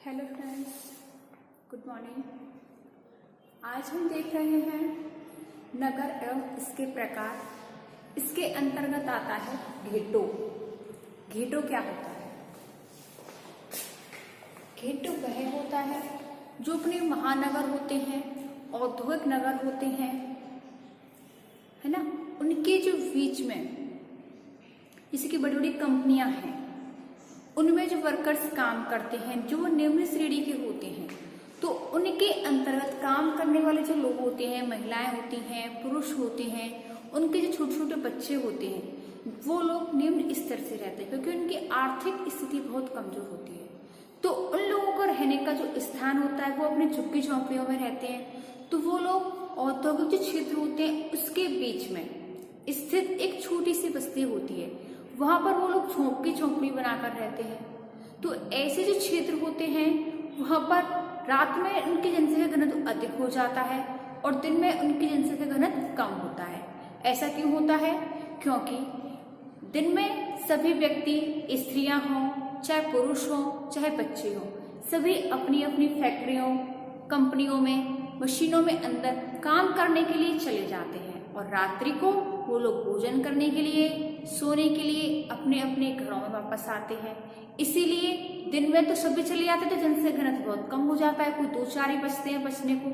Hello friends, good morning. आज हम देख रहे हैं नगर एवं इसके प्रकार। इसके अंतर्गत आता है घेटो। घेटो क्या होता है? घेटो वह होता है जो अपने महानगर होते हैं, औद्योगिक नगर होते हैं, है ना, उनके जो बीच में जैसे कि बड़ी बड़ी कंपनियां हैं, उनमें जो वर्कर्स काम करते हैं जो निम्न श्रेणी के होते हैं, तो उनके अंतर्गत काम करने वाले जो लोग होते हैं, महिलाएं होती हैं, पुरुष होते हैं, उनके जो छोटे छोटे बच्चे होते हैं, वो लोग निम्न स्तर से रहते हैं क्योंकि उनकी आर्थिक स्थिति बहुत कमजोर होती है। तो उन लोगों को रहने का जो स्थान होता है वो अपने झुग्गी झोंपड़ियों में रहते हैं। तो वो लोग औद्योगिक जो क्षेत्र होते हैं उसके बीच में स्थित एक छोटी सी बस्ती होती है, वहां पर वो लोग झोंपड़ी बनाकर रहते हैं। तो ऐसे जो क्षेत्र होते हैं वहां पर रात में उनकी जनसंख्या घनत्व अधिक हो जाता है और दिन में उनकी जनसंख्या घनत्व कम होता है। ऐसा क्यों होता है? क्योंकि दिन में सभी व्यक्ति, स्त्रियां हों चाहे पुरुष हों चाहे बच्चे हों, सभी अपनी अपनी फैक्ट्रियों, कंपनियों में, मशीनों में अंदर काम करने के लिए चले जाते हैं और रात्रि को वो लोग भोजन करने के लिए, सोने के लिए अपने अपने घरों में वापस आते हैं। इसीलिए दिन में तो सभी चले जाते तो जनसंख्या घनत्व बहुत कम हो जाता है, कोई दो चार ही बचते हैं बचने को,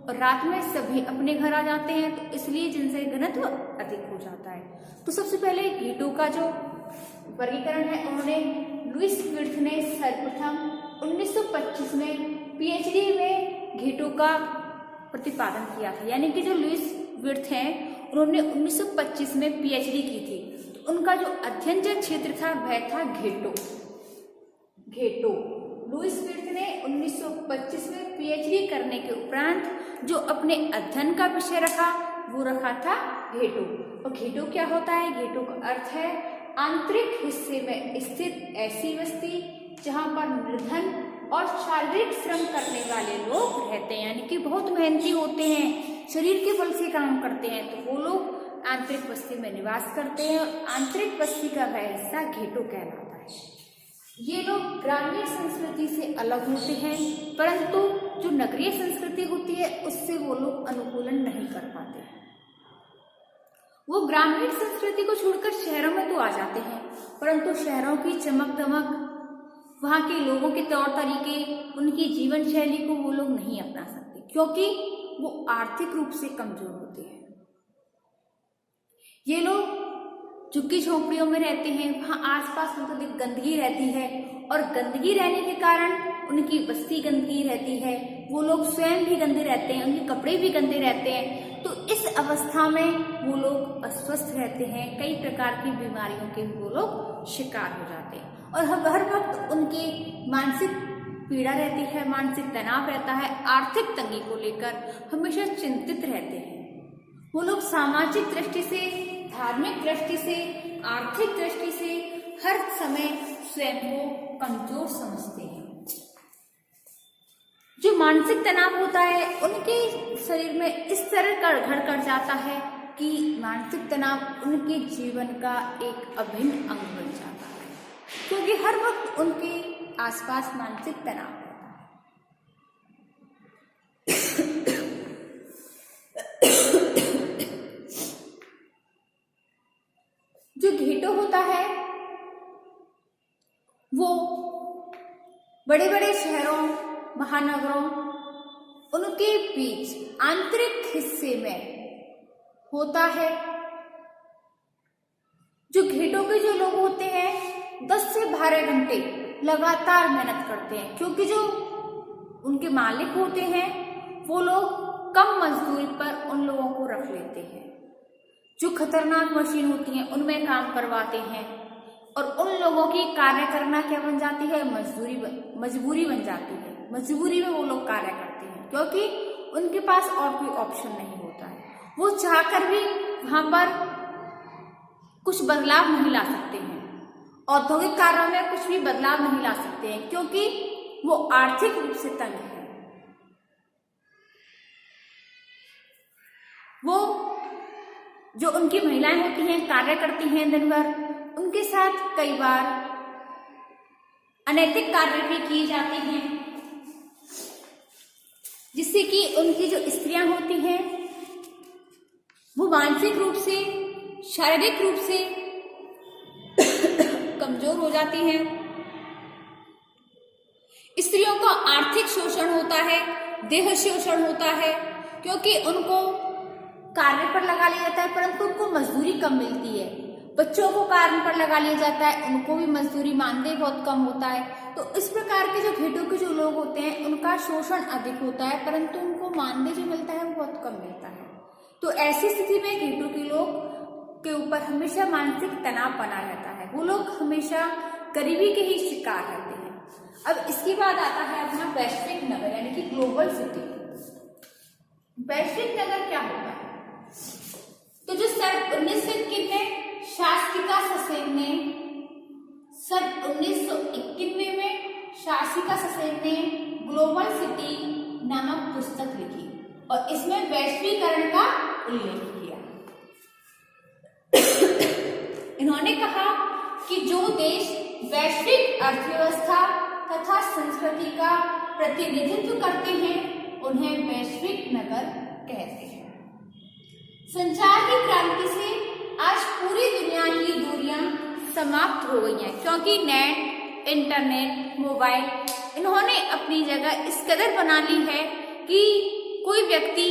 और रात में सभी अपने घर आ जाते हैं तो इसलिए जनसंख्या घनत्व अधिक हो जाता है। तो सबसे पहले घेटो का जो वर्गीकरण है उन्होंने लुईस विर्थ ने सर्वप्रथम 1925 में पीएचडी में घेटो का प्रतिपादन किया था। यानी कि जो लुईस विर्थ हैं उन्होंने 1925 में पीएचडी की थी, तो उनका जो अध्ययन जो क्षेत्र था वह था घेटो। लुईस विर्थ ने 1925 में पीएचडी करने के उपरांत जो अपने अध्ययन का विषय रखा वो रखा था घेटो। और घेटो क्या होता है? घेटो का अर्थ है आंतरिक हिस्से में स्थित ऐसी बस्ती जहां पर निर्धन और शारीरिक श्रम करने वाले लोग रहते हैं, यानी कि बहुत मेहनती होते हैं, शरीर के बल से काम करते हैं, तो वो लोग आंतरिक बस्ती में निवास करते हैं और आंतरिक बस्ती का वह हिस्सा घेटो कहलाता है। ये लोग ग्रामीण संस्कृति से अलग होते हैं, परंतु जो नगरीय संस्कृति होती है उससे वो लोग अनुकूलन नहीं कर पाते। वो ग्रामीण संस्कृति को छोड़कर शहरों में तो आ जाते हैं, परंतु शहरों की चमक दमक, वहां के लोगों के तौर तरीके, उनकी जीवन शैली को वो लोग नहीं अपना सकते क्योंकि वो आर्थिक रूप से कमजोर होते हैं। ये लोग झुग्गी झोंपड़ियों में रहते हैं, वहां आसपास बहुत अधिक गंदगी रहती है और गंदगी रहने के कारण उनकी बस्ती गंदगी रहती है, वो लोग स्वयं भी गंदे रहते हैं, उनके कपड़े भी गंदे रहते हैं। तो इस अवस्था में वो लोग अस्वस्थ रहते हैं, कई प्रकार की बीमारियों के वो लोग शिकार हो जाते हैं और हर वक्त उनकी मानसिक पीड़ा रहती है, मानसिक तनाव रहता है, आर्थिक तंगी को लेकर हमेशा चिंतित रहते हैं। वो लोग सामाजिक दृष्टि से, धार्मिक दृष्टि से, आर्थिक दृष्टि से हर समय स्वयं को कमजोर समझते हैं। जो मानसिक तनाव होता है उनके शरीर में इस तरह का घर कर जाता है कि मानसिक तनाव उनके जीवन का एक अभिन्न अंग बन जाता है क्योंकि हर वक्त उनके आसपास मानसिक तनाव रहता है। जो घेटो होता है वो बड़े बड़े शहरों, महानगरों, उनके बीच आंतरिक हिस्से में होता है। जो घेटो के जो लोग होते हैं 10 से 12 घंटे लगातार मेहनत करते हैं क्योंकि जो उनके मालिक होते हैं वो लोग कम मजदूरी पर उन लोगों को रख लेते हैं। जो खतरनाक मशीन होती हैं उनमें काम करवाते हैं और उन लोगों की कार्य करना क्या बन जाती है? मजबूरी बन जाती है। मजबूरी में वो लोग कार्य करते हैं क्योंकि उनके पास और कोई ऑप्शन नहीं होता है। वो चाहकर भी वहां पर कुछ बदलाव नहीं ला सकते हैं, औद्योगिक कार्यों में कुछ भी बदलाव नहीं ला सकते हैं क्योंकि वो आर्थिक रूप से तंग है। वो जो उनकी महिलाएं होती हैं, कार्य करती हैं दिन भर, उनके साथ कई बार अनैतिक कार्य भी किए जाते हैं जिससे कि उनकी जो स्त्रियां होती हैं वो मानसिक रूप से, शारीरिक रूप से कमजोर हो जाती हैं। स्त्रियों का आर्थिक शोषण होता है, देह शोषण होता है, क्योंकि उनको कार्य पर लगा लिया जाता है परंतु उनको मजदूरी कम मिलती है। बच्चों को कार्य पर लगा लिया जाता है, उनको भी मजदूरी, मानदेय बहुत कम होता है। तो इस प्रकार के जो घेटों के जो लोग होते हैं उनका शोषण अधिक होता है परंतु उनको मानदेय जो मिलता है वो बहुत कम मिलता है। तो ऐसी स्थिति में घेटों के लोग के ऊपर हमेशा मानसिक तनाव बना रहता है, वो लोग हमेशा गरीबी के ही शिकार रहते हैं। अब इसके बाद आता है अपना वैश्विक नगर यानी कि ग्लोबल सिटी। वैश्विक नगर क्या होता है? तो जो सन 1991 में शास्त्रिका ससेन ने सन 1991 में शास्त्रिका ससेन ने ग्लोबल सिटी नामक पुस्तक लिखी और इसमें वैश्वीकरण का उल्लेख किया। इन्होंने कहा कि जो देश वैश्विक अर्थव्यवस्था तथा संस्कृति का प्रतिनिधित्व करते हैं उन्हें वैश्विक नगर कहते हैं। संचार की क्रांति से आज पूरी दुनिया की दूरियां समाप्त हो गई हैं, क्योंकि नेट, इंटरनेट, मोबाइल इन्होंने अपनी जगह इस कदर बना ली है कि कोई व्यक्ति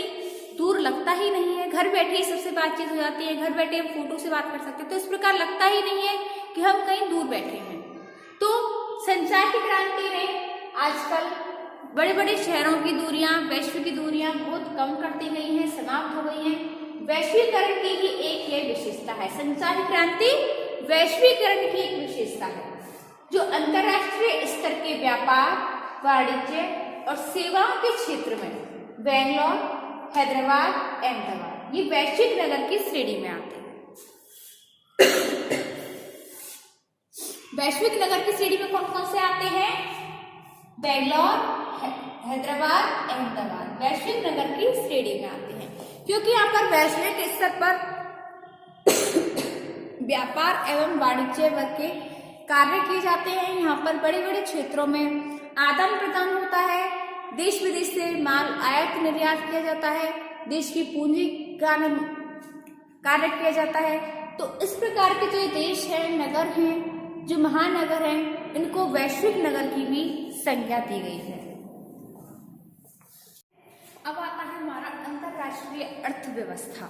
दूर लगता ही नहीं है। घर बैठे ही सबसे बातचीत हो जाती है, घर बैठे हम फोटो से बात कर सकते हैं, तो इस प्रकार लगता ही नहीं है कि हम कहीं दूर बैठे हैं। तो संचार की क्रांति ने आजकल बड़े बड़े शहरों की दूरियां, वैश्विक की दूरियां बहुत कम करती गई हैं, समाप्त हो गई हैं। वैश्वीकरण की ही एक ये विशेषता है, संचार की क्रांति वैश्वीकरण की एक विशेषता है, जो अंतरराष्ट्रीय स्तर के व्यापार, वाणिज्य और सेवाओं के क्षेत्र में बेंगलोर, हैदराबाद, अहमदाबाद ये वैश्विक नगर की श्रेणी में आते हैं। वैश्विक नगर की श्रेणी में कौन कौन से आते हैं? बेंगलोर, हैदराबाद, अहमदाबाद वैश्विक नगर की श्रेणी में आते हैं, क्योंकि यहाँ पर वैश्विक स्तर पर व्यापार एवं वाणिज्य वर्ग के कार्य किए जाते हैं। यहाँ पर बड़े बड़े क्षेत्रों में आदान प्रदान होता है, देश विदेश से माल आयात निर्यात किया जाता है, देश की पूंजी का कार्य किया जाता है। तो इस प्रकार के जो देश है, नगर हैं, जो महानगर हैं, इनको वैश्विक नगर की भी संज्ञा दी गई है। अब आता है हमारा अंतरराष्ट्रीय अर्थव्यवस्था।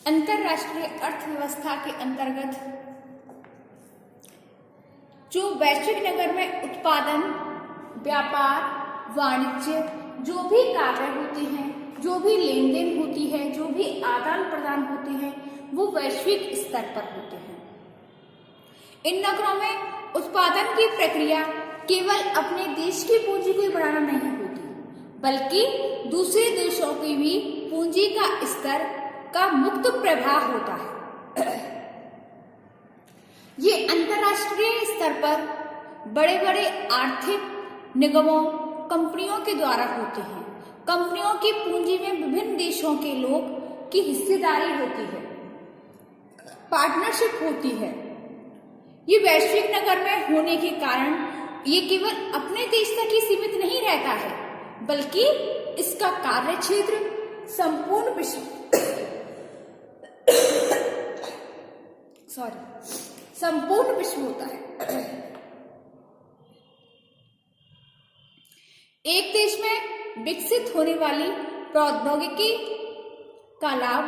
अंतरराष्ट्रीय अर्थव्यवस्था के अंतर्गत जो वैश्विक नगर में उत्पादन, व्यापार, वाणिज्य जो भी कार्य होते हैं, जो भी लेन देन होती है, जो भी आदान प्रदान होते हैं, वो वैश्विक स्तर पर होते हैं। इन नगरों में उत्पादन की प्रक्रिया केवल अपने देश की पूंजी को बढ़ाना नहीं होती, बल्कि दूसरे देशों की भी पूंजी का स्तर का मुक्त प्रवाह होता है। ये अंतरराष्ट्रीय स्तर पर बड़े बड़े आर्थिक निगमों, कंपनियों के द्वारा होते हैं। कंपनियों की पूंजी में विभिन्न देशों के लोग की हिस्सेदारी होती है, पार्टनरशिप होती है। ये वैश्विक नगर में होने के कारण ये केवल अपने देश तक ही सीमित नहीं रहता है, बल्कि इसका कार्य क्षेत्र संपूर्ण विश्व होता है। एक देश में विकसित होने वाली प्रौद्योगिकी का लाभ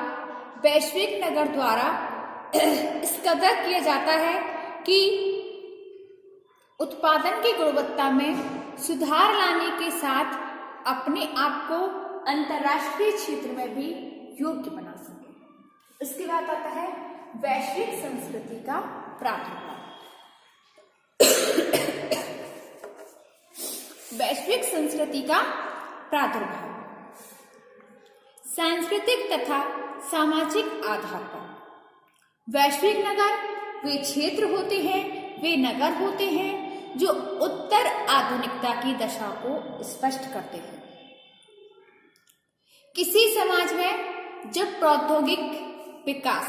वैश्विक नगर द्वारा इस कदर किया जाता है कि उत्पादन की गुणवत्ता में सुधार लाने के साथ अपने आप को अंतर्राष्ट्रीय क्षेत्र में भी योग्य बना सके। इसके बाद आता है वैश्विक संस्कृति का प्रादुर्भाव। वैश्विक संस्कृति का प्रादुर्भाव सांस्कृतिक तथा सामाजिक आधार पर। वैश्विक नगर वे क्षेत्र होते हैं, वे नगर होते हैं जो उत्तर आधुनिकता की दशा को स्पष्ट करते हैं। किसी समाज में जब प्रौद्योगिक विकास,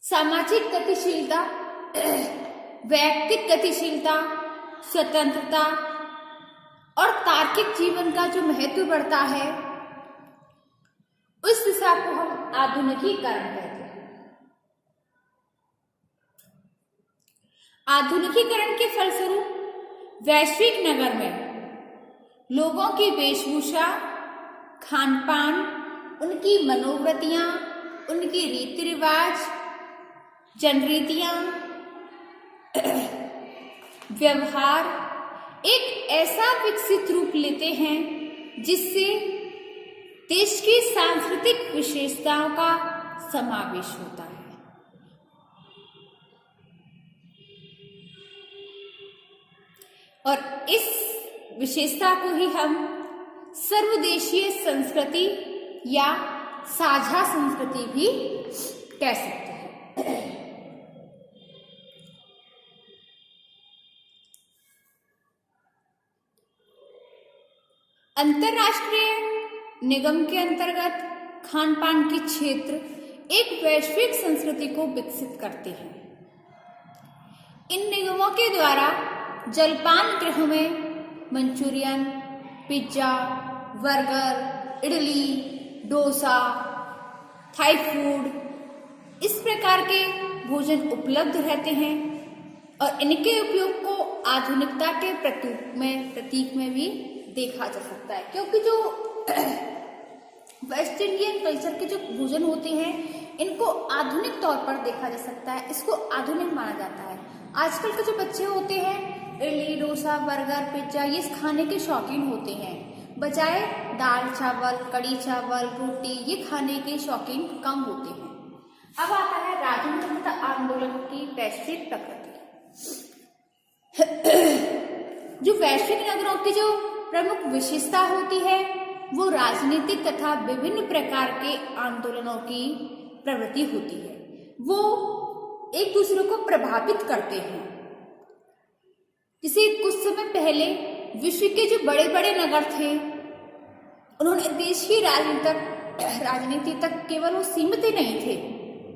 सामाजिक गतिशीलता, वैयक्तिक गतिशीलता, स्वतंत्रता, और तार्किक जीवन का जो महत्व बढ़ता है, उस दिशा को हम आधुनिकीकरण कहते हैं। आधुनिकीकरण के फलस्वरूप वैश्विक नगर में लोगों की वेशभूषा, खान पान, उनकी मनोवृत्तियां, उनकी रीति रिवाज, जनरीतियां, व्यवहार एक ऐसा विकसित रूप लेते हैं जिससे देश की सांस्कृतिक विशेषताओं का समावेश होता है। और इस विशेषता को ही हम सर्वदेशीय संस्कृति या साझा संस्कृति भी कह सकते हैं। अंतरराष्ट्रीय निगम के अंतर्गत खान पान के क्षेत्र एक वैश्विक संस्कृति को विकसित करते हैं। इन निगमों के द्वारा जलपान गृहों में Manchurian, pizza, burger, idli, dosa, Thai food इस प्रकार के भोजन उपलब्ध रहते हैं और इनके उपयोग को आधुनिकता के प्रतीक में भी देखा जा सकता है, क्योंकि जो वेस्ट इंडियन कल्चर के जो भोजन होते हैं इनको आधुनिक तौर पर देखा जा सकता है, इसको आधुनिक माना जाता है। आजकल के जो बच्चे होते हैं इडली, डोसा, बर्गर, पिज्जा ये खाने के शौकीन होते हैं, बजाय दाल चावल, कड़ी चावल, रोटी ये खाने के शौकीन कम होते हैं। अब आता है राजनीतिक आंदोलन की वैश्विक प्रकृति। जो वैश्विक नगरों की जो प्रमुख विशेषता होती है वो राजनीतिक तथा विभिन्न प्रकार के आंदोलनों की प्रवृत्ति होती है। वो एक दूसरे को प्रभावित करते हैं। जैसे कुछ समय पहले विश्व के जो बड़े बड़े नगर थे उन्होंने देश की राजनीति तक केवल वो सीमित ही नहीं थे,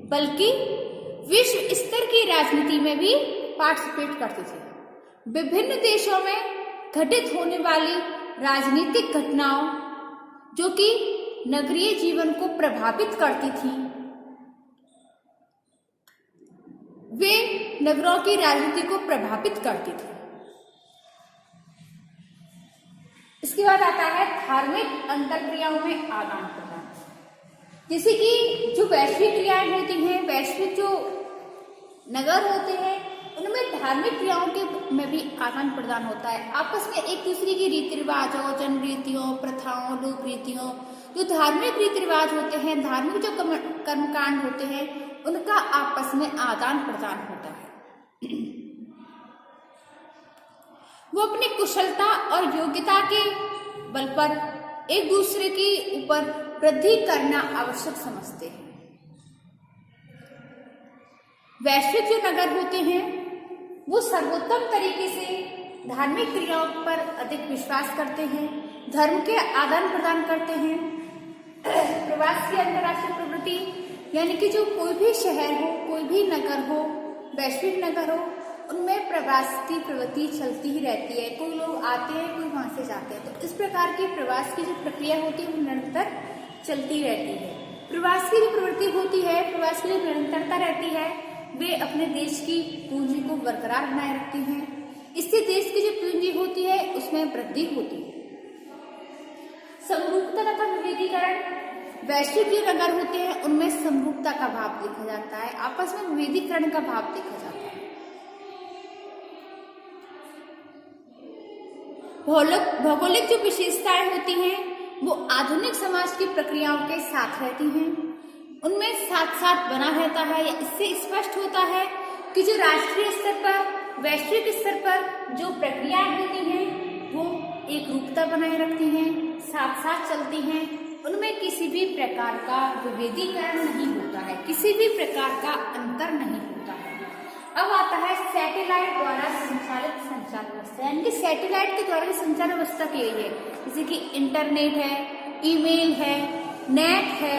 बल्कि विश्व स्तर की राजनीति में भी पार्टिसिपेट करते थे। विभिन्न देशों में घटित होने वाली राजनीतिक घटनाओं जो कि नगरीय जीवन को प्रभावित करती थी, वे नगरों की राजनीति को प्रभावित करती थी। इसके बाद आता है धार्मिक अंतरक्रियाओं में आदान प्रदान। जैसे कि जो वैश्विक क्रियाएं होती हैं, वैश्विक जो नगर होते हैं उनमें धार्मिक क्रियाओं के में भी आदान प्रदान होता है। आपस में एक दूसरे की रीति रिवाजों, जनरीतियों, प्रथाओं, लोक रीतियों, जो धार्मिक रीति रिवाज होते हैं, धार्मिक जो कर्मकांड होते हैं उनका आपस में आदान प्रदान होता है। वो अपनी कुशलता और योग्यता के बल पर एक दूसरे के ऊपर वृद्धि करना आवश्यक समझते हैं। वैश्विक जो नगर होते हैं वो सर्वोत्तम तरीके से धार्मिक क्रियाओं पर अधिक विश्वास करते हैं, धर्म के आदान प्रदान करते हैं। प्रवास की अंतर्राष्ट्रीय प्रवृत्ति यानी कि जो कोई भी शहर हो, कोई भी नगर हो, वैश्विक नगर हो, उनमें प्रवास की प्रवृत्ति चलती ही रहती है। कोई लोग आते हैं, कोई वहां से जाते हैं, तो इस प्रकार की प्रवास की जो प्रक्रिया होती है वो निरंतर चलती रहती है। प्रवास की जो प्रवृत्ति होती है, प्रवास की जो निरंतरता रहती है, वे अपने देश की पूंजी को बरकरार बनाए रखती हैं। इससे देश की जो पूंजी होती है उसमें वृद्धि होती है। समरूपता तथा विविधीकरण, वैश्विक जो नगर होते हैं उनमें समरूपता का भाव देखा जाता है, आपस में विविधीकरण का भाव देखा जाता है। भौगोलिक जो विशेषताएं होती हैं वो आधुनिक समाज की प्रक्रियाओं के साथ रहती हैं, उनमें साथ साथ बना रहता है। इससे स्पष्ट होता है कि जो राष्ट्रीय स्तर पर, वैश्विक स्तर पर जो प्रक्रियाएं होती हैं वो एक रूपता बनाए रखती हैं, साथ साथ चलती हैं, उनमें किसी भी प्रकार का विभेदीकरण नहीं होता है, किसी भी प्रकार का अंतर नहीं होता है। अब आता है सैटेलाइट द्वारा संचालित संचार व्यवस्था, यानी कि सैटेलाइट के द्वारा संचार व्यवस्था की गई है, जैसे कि इंटरनेट है, ईमेल है, नेट है,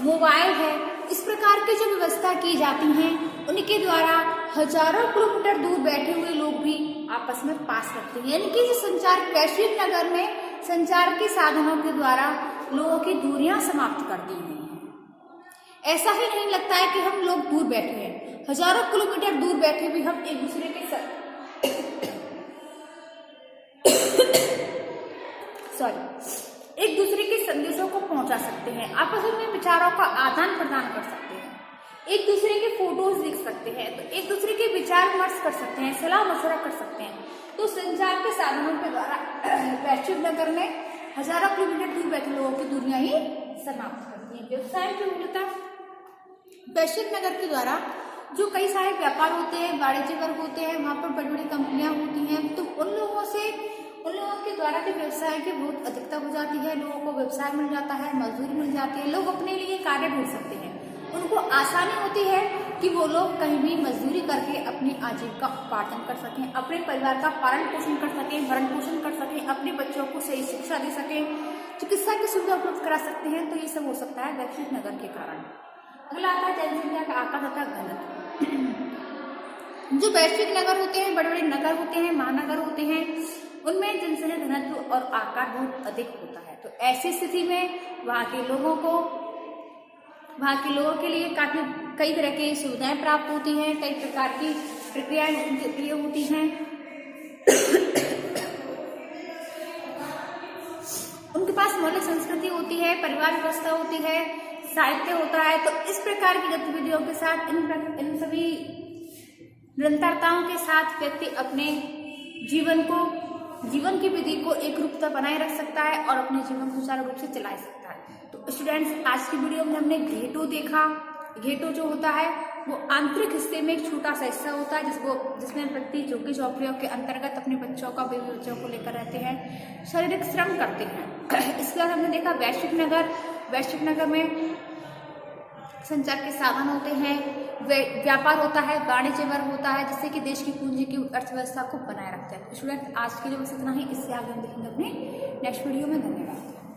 मोबाइल है। इस प्रकार की जो व्यवस्था की जाती हैं उनके द्वारा हजारों किलोमीटर दूर बैठे हुए लोग भी आपस में पास रखते हैं। यानी कि जो संचार वैश्विक नगर में संचार के साधनों के द्वारा लोगों की दूरियां समाप्त कर दी गई हैं। ऐसा ही नहीं लगता है कि हम लोग दूर बैठे हैं, हजारों किलोमीटर दूर बैठे भी हम एक दूसरे के एक दूसरे के संदेशों को पहुंचा सकते हैं, आपस में विचारों का आदान प्रदान कर सकते हैं, एक दूसरे के फोटोज देख सकते हैं, तो एक दूसरे के विचार विमर्श कर सकते हैं, सलाह मशवरा कर सकते हैं। तो संचार के साधनों के द्वारा वैश्विक नगर में हजारों किलोमीटर दूर बैठे लोगों की दूरियां ही समाप्त करती हैं। व्यवसाय की मूलता वैश्विक नगर के द्वारा जो कई सारे व्यापार होते हैं, वाणिज्य वर्ग होते हैं, वहां पर बड़ी बड़ी कंपनियां होती हैं, तो उन लोगों के द्वारा जो व्यवसाय की बहुत अधिकता हो जाती है, लोगों को व्यवसाय मिल जाता है, मजदूरी मिल जाती है, लोग अपने लिए कार्य ढूंढ सकते हैं, उनको आसानी होती है कि वो लोग कहीं भी मजदूरी करके अपनी आजीविका उपार्जन कर सकें, अपने परिवार का पालन पोषण कर सकें, भरण पोषण कर सकें, अपने बच्चों को सही शिक्षा दे सकें, चिकित्सा की सुविधा उपलब्ध करा सकते हैं। तो ये सब हो सकता है वैश्विक नगर के कारण। अगला आता है जनसंख्या का आकार तथा घनत्व। जो वैश्विक नगर होते हैं, बड़े बड़े नगर होते हैं, महानगर होते हैं, उनमें जनसंख्या घनत्व और आकार बहुत अधिक होता है। तो ऐसी स्थिति में वहाँ के लोगों के लिए काफी कई तरह की सुविधाएं प्राप्त होती हैं, कई प्रकार की प्रक्रियाएं उनके लिए होती हैं, उनके पास मौलिक संस्कृति होती है, परिवार व्यवस्था होती है, साहित्य होता है। तो इस प्रकार की गतिविधियों के साथ इन सभी निरंतरताओं के साथ व्यक्ति अपने जीवन की विधि को एक रूपता बनाए रख सकता है और अपने जीवन को सुचारू रूप से चला सकता है। तो स्टूडेंट्स, आज की वीडियो में हमने घेटो देखा। घेटो जो होता है वो आंतरिक हिस्से में एक छोटा सा हिस्सा होता है जिसमें व्यक्ति झुग्गी झोपड़ियों के अंतर्गत अपने बच्चों को लेकर रहते हैं, शारीरिक श्रम करते हैं। इसके बाद हमने देखा वैश्विक नगर में संचार के साधन होते हैं, व्यापार होता है, वाणिज्य वर्ग होता है, जिससे कि देश की पूंजी की अर्थव्यवस्था को बनाए रखते हैं। स्टूडेंट, आज के लिए बस इतना ही। इससे आगे हम देखेंगे अपने नेक्स्ट वीडियो में। धन्यवाद।